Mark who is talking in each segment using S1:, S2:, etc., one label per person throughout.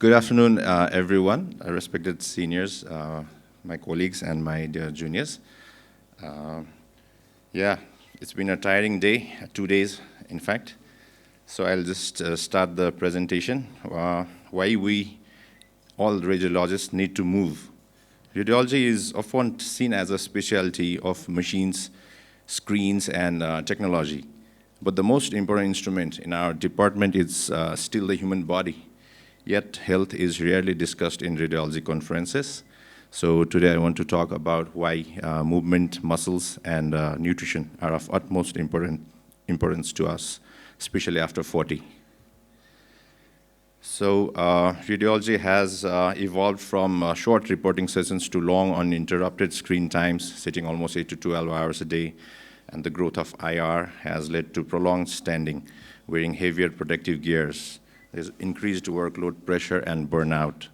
S1: Good afternoon, everyone, respected seniors, my colleagues, and my dear juniors. Yeah, it's been a tiring day, 2 days, in fact. So I'll just start the presentation. Why we, all radiologists, need to move. Radiology is often seen as a specialty of machines, screens, and technology. But the most important instrument in our department is still the human body. Yet health is rarely discussed in radiology conferences. So today I want to talk about why movement, muscles, and nutrition are of utmost importance to us, especially after 40. So radiology has evolved from short reporting sessions to long uninterrupted screen times, sitting almost 8 to 12 hours a day. And the growth of IR has led to prolonged standing, wearing heavier protective gears. There's increased workload pressure and burnout.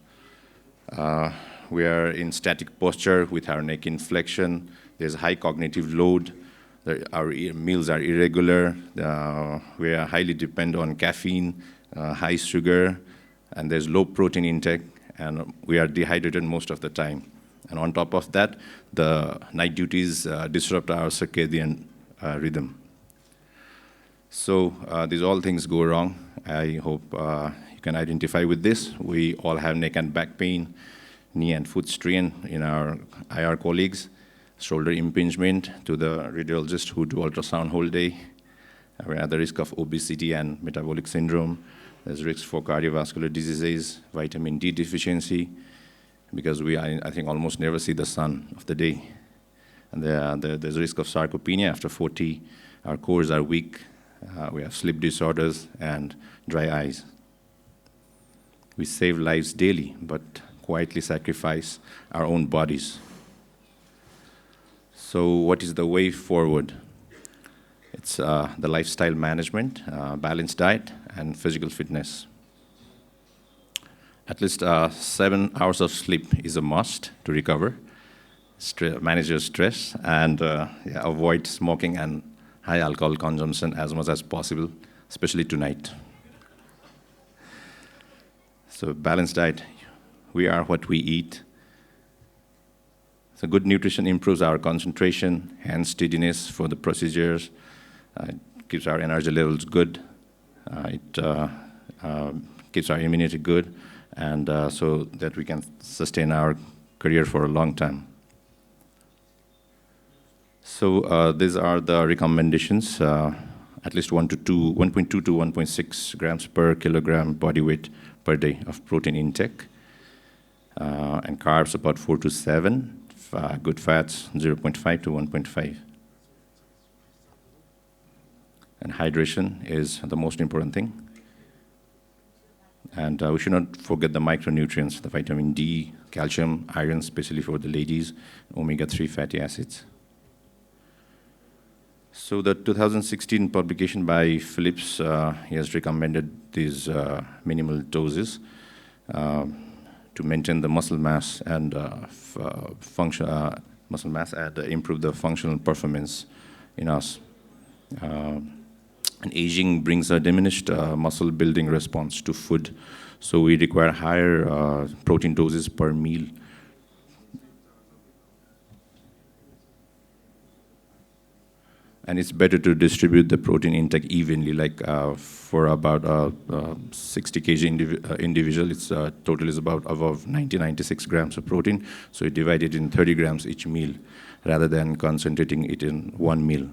S1: We are in static posture with our neck inflection. There's high cognitive load. Our meals are irregular. We are highly dependent on caffeine, high sugar, and there's low protein intake, and we are dehydrated most of the time. And on top of that, the night duties disrupt our circadian rhythm. So these all things go wrong. I hope you can identify with this. We all have neck and back pain, knee and foot strain in our IR colleagues, shoulder impingement to the radiologists who do ultrasound whole day. We are at the risk of obesity and metabolic syndrome. There's risk for cardiovascular diseases, vitamin D deficiency, because we, I think, almost never see the sun of the day. And there's a risk of sarcopenia after 40. Our cores are weak. We have sleep disorders and dry eyes. We save lives daily, but quietly sacrifice our own bodies. So what is the way forward? It's the lifestyle management, balanced diet, and physical fitness. At least 7 hours of sleep is a must to recover, manage your stress, and avoid smoking and high alcohol consumption as much as possible, especially tonight. So balanced diet, we are what we eat. So good nutrition improves our concentration, hand steadiness for the procedures, it keeps our energy levels good, it keeps our immunity good, and so that we can sustain our career for a long time. So these are the recommendations, at least 1.2 to 1.6 grams per kilogram body weight per day of protein intake, and carbs about 4 to 7, good fats 0.5 to 1.5. And hydration is the most important thing. And we should not forget the micronutrients, the vitamin D, calcium, iron, especially for the ladies, omega-3 fatty acids. So the 2016 publication by Phillips, he has recommended these minimal doses to maintain the muscle mass and muscle mass and improve the functional performance in us. And aging brings a diminished muscle building response to food, so we require higher protein doses per meal. And it's better to distribute the protein intake evenly, like for about 60 kg individual, its total is about above 96 grams of protein, so you divide it in 30 grams each meal, rather than concentrating it in one meal.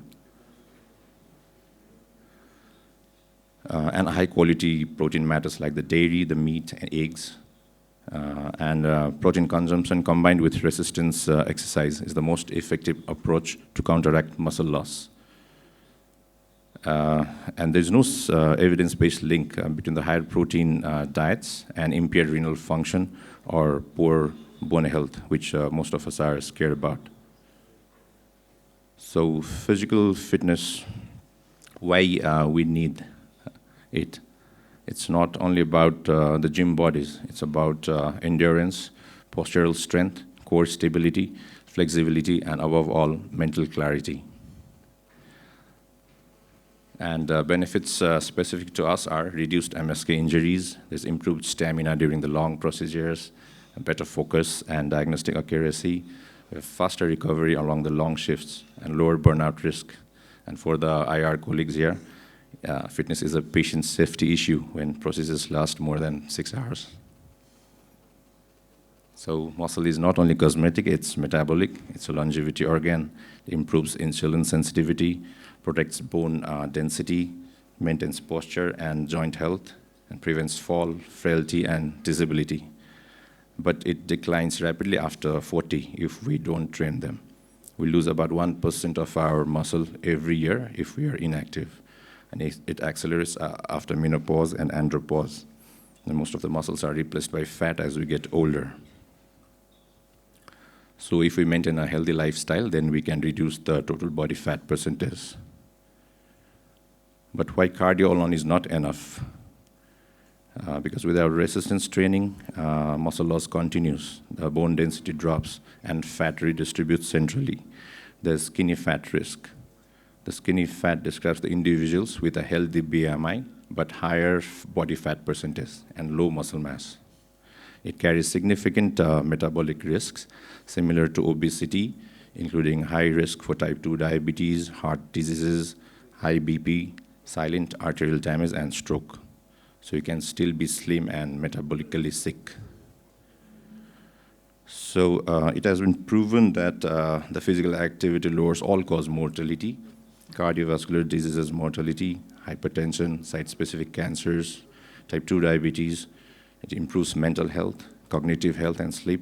S1: And high-quality protein matters like the dairy, the meat, and eggs. And protein consumption combined with resistance exercise is the most effective approach to counteract muscle loss. And there's no evidence-based link between the higher protein diets and impaired renal function or poor bone health, which most of us are scared about. So physical fitness, why we need it. It's not only about the gym bodies, it's about endurance, postural strength, core stability, flexibility, and above all, mental clarity. And benefits specific to us are reduced MSK injuries, there's improved stamina during the long procedures, better focus and diagnostic accuracy, faster recovery along the long shifts, and lower burnout risk. And for the IR colleagues here, fitness is a patient safety issue when procedures last more than 6 hours. So muscle is not only cosmetic, it's metabolic, it's a longevity organ, it improves insulin sensitivity, protects bone density, maintains posture and joint health, and prevents fall, frailty, and disability. But it declines rapidly after 40 if we don't train them. We lose about 1% of our muscle every year if we are inactive. And it accelerates after menopause and andropause. And most of the muscles are replaced by fat as we get older. So if we maintain a healthy lifestyle, then we can reduce the total body fat percentage. But why cardio alone is not enough? Because without resistance training, muscle loss continues, the bone density drops, and fat redistributes centrally. There's skinny fat risk. The skinny fat describes the individuals with a healthy BMI, but higher body fat percentage and low muscle mass. It carries significant metabolic risks, similar to obesity, including high risk for type 2 diabetes, heart diseases, high BP, silent arterial damage, and stroke. So you can still be slim and metabolically sick. So it has been proven that the physical activity lowers all-cause mortality, cardiovascular diseases mortality, hypertension, site-specific cancers, type 2 diabetes. It improves mental health, cognitive health, and sleep,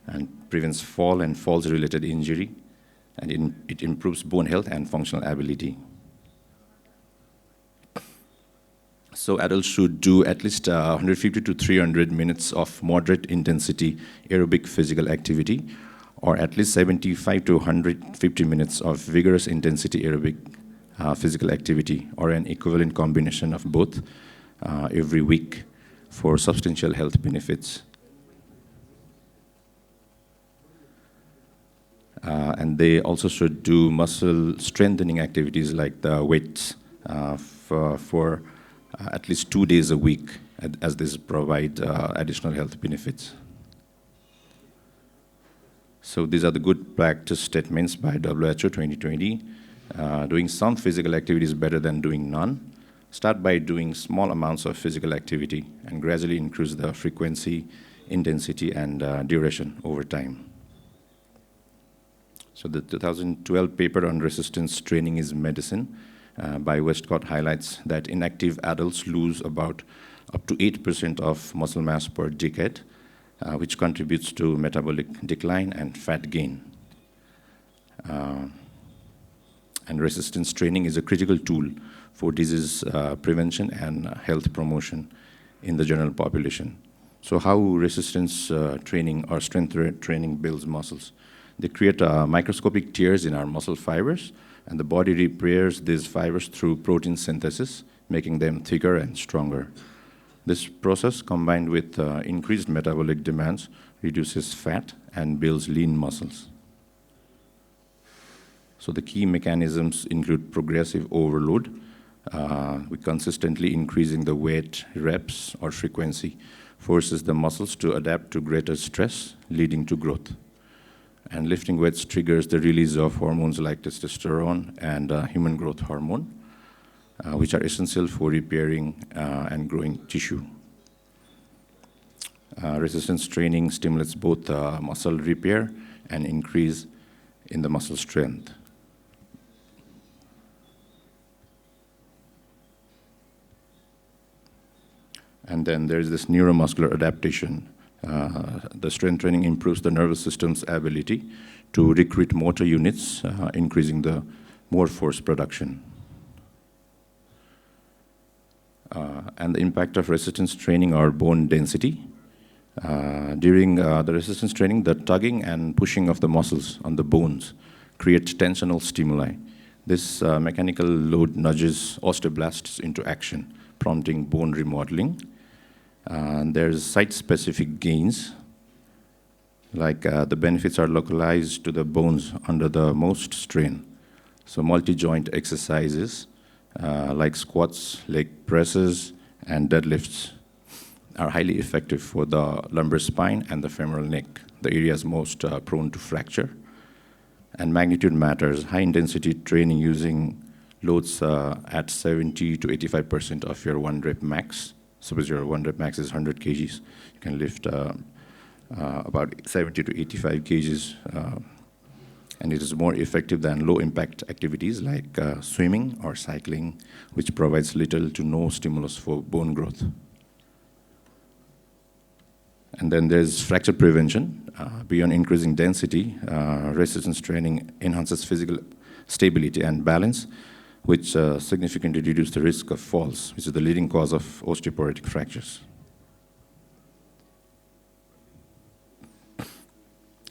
S1: and prevents fall and falls-related injury, and it improves bone health and functional ability. So adults should do at least 150 to 300 minutes of moderate intensity aerobic physical activity, or at least 75 to 150 minutes of vigorous intensity aerobic physical activity, or an equivalent combination of both every week for substantial health benefits. And they also should do muscle strengthening activities like the weights for at least 2 days a week, as this provide additional health benefits. So these are the good practice statements by WHO 2020. Doing some physical activity is better than doing none. Start by doing small amounts of physical activity and gradually increase the frequency, intensity, and duration over time. So the 2012 paper on resistance training is medicine by Westcott highlights that inactive adults lose about up to 8% of muscle mass per decade, which contributes to metabolic decline and fat gain. And resistance training is a critical tool for disease prevention and health promotion in the general population. So how resistance training or strength training builds muscles? They create microscopic tears in our muscle fibers, and the body repairs these fibers through protein synthesis, making them thicker and stronger. This process, combined with increased metabolic demands, reduces fat and builds lean muscles. So the key mechanisms include progressive overload, with consistently increasing the weight, reps, or frequency, forces the muscles to adapt to greater stress, leading to growth. And lifting weights triggers the release of hormones like testosterone and human growth hormone, which are essential for repairing and growing tissue. Resistance training stimulates both muscle repair and increase in the muscle strength. And then there's this neuromuscular adaptation. The strength training improves the nervous system's ability to recruit motor units, increasing the more force production. And the impact of resistance training or bone density. During the resistance training, the tugging and pushing of the muscles on the bones creates tensional stimuli. This mechanical load nudges osteoblasts into action, prompting bone remodeling. There's site-specific gains, like the benefits are localized to the bones under the most strain. So multi-joint exercises like squats, leg presses, and deadlifts are highly effective for the lumbar spine and the femoral neck, the areas most prone to fracture. And magnitude matters. High-intensity training using loads at 70 to 85% of your 1 rep max. Suppose your 1 rep max is 100 kgs. You can lift about 70 to 85 kgs, and it is more effective than low-impact activities like swimming or cycling, which provides little to no stimulus for bone growth. And then there's fracture prevention. Beyond increasing density, resistance training enhances physical stability and balance, which significantly reduce the risk of falls, which is the leading cause of osteoporotic fractures.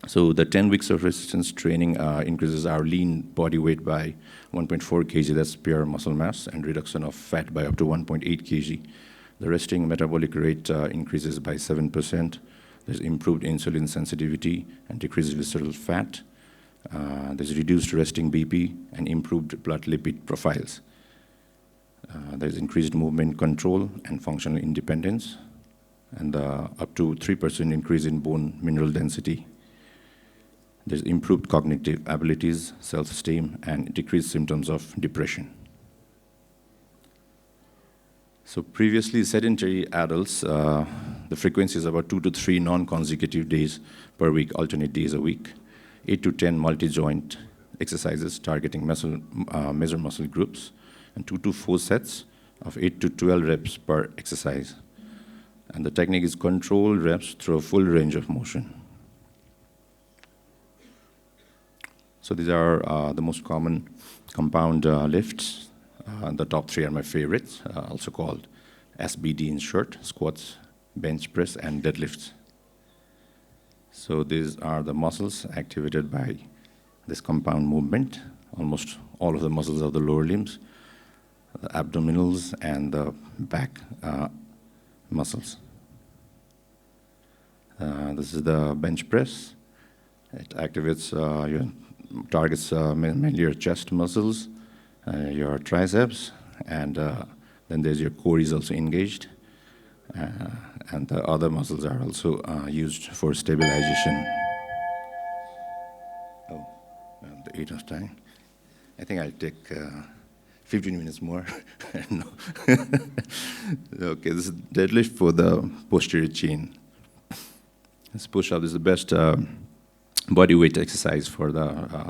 S1: So the 10 weeks of resistance training increases our lean body weight by 1.4 kg, that's pure muscle mass, and reduction of fat by up to 1.8 kg. The resting metabolic rate increases by 7%. There's improved insulin sensitivity and decreased visceral fat. There's reduced resting BP and improved blood lipid profiles. There's increased movement control and functional independence, and up to 3% increase in bone mineral density. There's improved cognitive abilities, self-esteem, and decreased symptoms of depression. So previously, sedentary adults, the frequency is about 2 to 3 non-consecutive days per week, alternate days a week, 8 to 10 multi-joint exercises targeting major muscle groups, and 2 to 4 sets of 8 to 12 reps per exercise. And the technique is controlled reps through a full range of motion. So these are the most common compound lifts. The top 3 are my favorites, also called SBD in short: squats, bench press, and deadlifts. So these are the muscles activated by this compound movement, almost all of the muscles of the lower limbs, the abdominals, and the back muscles. This is the bench press. It activates targets mainly your chest muscles, your triceps, and then there's your core is also engaged, and the other muscles are also used for stabilization. Oh, the 8 of time. I think I'll take 15 minutes more. No. Okay, this is deadlift for the posterior chain. This push-up is the best body weight exercise for the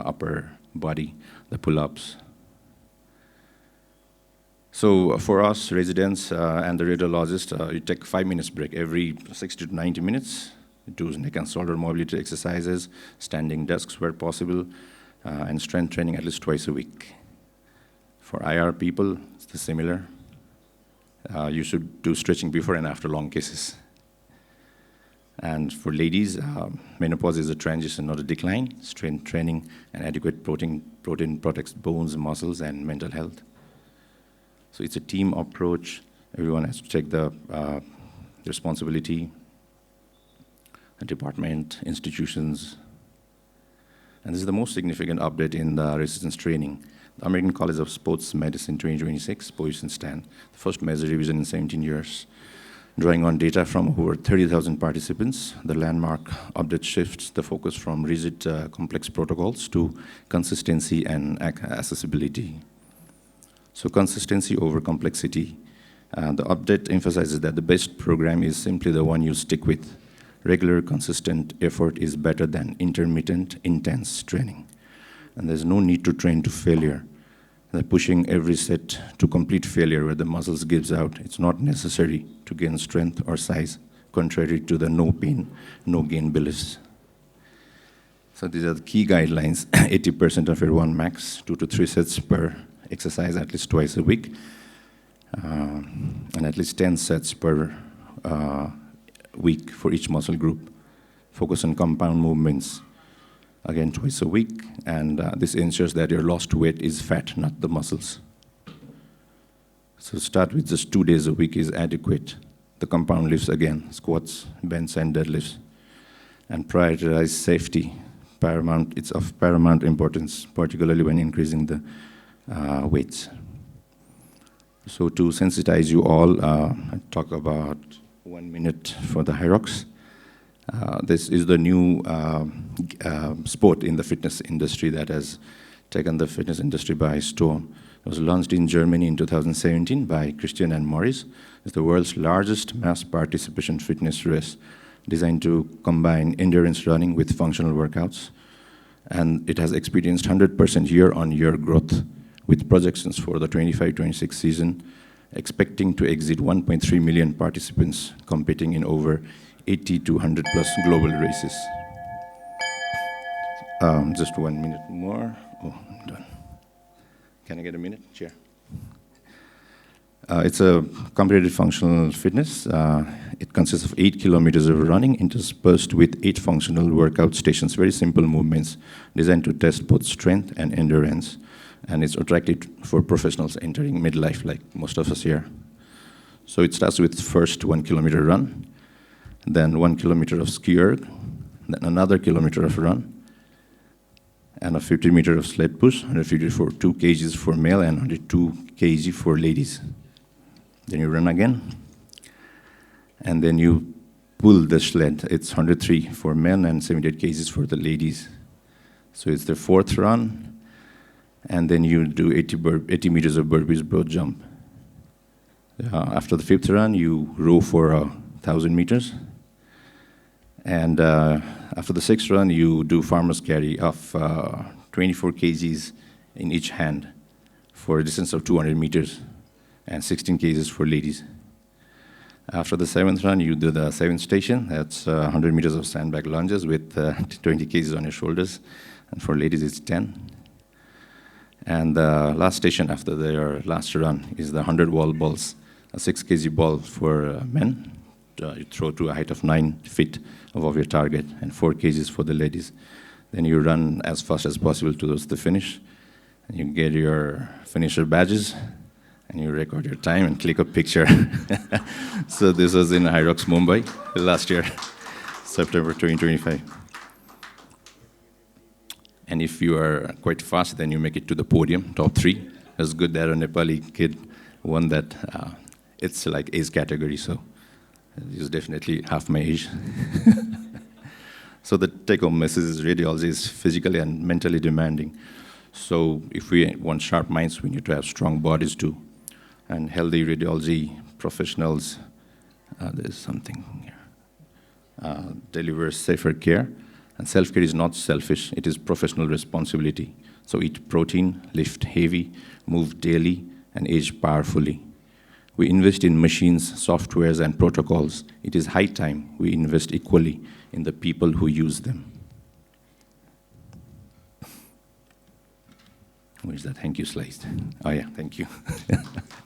S1: upper body, the pull-ups. So for us residents and the radiologists, you take 5 minutes break every 60 to 90 minutes. Do neck and shoulder mobility exercises, standing desks where possible, and strength training at least twice a week. For IR people, it's similar. You should do stretching before and after long cases. And for ladies, menopause is a transition, not a decline. Strength training and adequate protein protects bones, muscles, and mental health. So it's a team approach. Everyone has to take the responsibility, the department, institutions. And this is the most significant update in the resistance training. The American College of Sports Medicine 2026 position stand, the first major revision in 17 years. Drawing on data from over 30,000 participants, the landmark update shifts the focus from rigid, complex protocols to consistency and accessibility. So consistency over complexity. The update emphasizes that the best program is simply the one you stick with. Regular, consistent effort is better than intermittent, intense training. And there's no need to train to failure. Pushing every set to complete failure where the muscles gives out, it's not necessary to gain strength or size, contrary to the no pain, no gain beliefs. So these are the key guidelines. 80% of your 1 max, 2 to 3 sets per exercise at least twice a week, and at least 10 sets per week for each muscle group. Focus on compound movements, again twice a week, and this ensures that your lost weight is fat, not the muscles. So start with just 2 days a week is adequate. The compound lifts again, squats, bench, and deadlifts. And prioritize safety. It's of paramount importance, particularly when increasing the weights. So to sensitize you all, I talk about 1 minute for the Hyrox. This is the new sport in the fitness industry that has taken the fitness industry by storm. It was launched in Germany in 2017 by Christian and Maurice. It's the world's largest mass participation fitness race designed to combine endurance running with functional workouts. And it has experienced 100% year-on-year growth with projections for the 25-26 season, expecting to exceed 1.3 million participants competing in over 80 to 100 plus global races. Just 1 minute more. Oh, I'm done. Can I get a minute? Chair. It's a competitive functional fitness. It consists of 8 kilometers of running interspersed with 8 functional workout stations, very simple movements designed to test both strength and endurance. And it's attractive for professionals entering midlife, like most of us here. So it starts with first 1 kilometer run, then 1 kilometer of ski erg, then another kilometer of run, and a 50 meter of sled push, 150 for 2 kgs for male and 102 kg for ladies. Then you run again, and then you pull the sled. It's 103 for men and 78 kgs for the ladies. So it's the 4th run, and then you do 80 meters of burpees broad jump. After the 5th run, you row for 1,000 meters. And after the 6th run, you do farmer's carry of 24 kgs in each hand for a distance of 200 meters and 16 kgs for ladies. After the 7th run, you do the 7th station. That's 100 meters of sandbag lunges with 20 kgs on your shoulders. And for ladies, it's 10. And the last station after their last run is the 100 wall balls, a 6 kg ball for men. You throw to a height of 9 feet above your target, and 4 kgs for the ladies. Then you run as fast as possible towards the finish. And you get your finisher badges, and you record your time and click a picture. So this was in Hyrox, Mumbai last year, September 2025. And if you are quite fast, then you make it to the podium, top 3. It's good that a Nepali kid won that. It's like age category, so he's definitely half my age. So the take-home message is radiology is physically and mentally demanding. So if we want sharp minds, we need to have strong bodies too. And healthy radiology professionals, there's something here, deliver safer care. And self-care is not selfish, it is professional responsibility. So eat protein, lift heavy, move daily, and age powerfully. We invest in machines, softwares, and protocols. It is high time we invest equally in the people who use them. Where's that thank you slide? Oh yeah, thank you.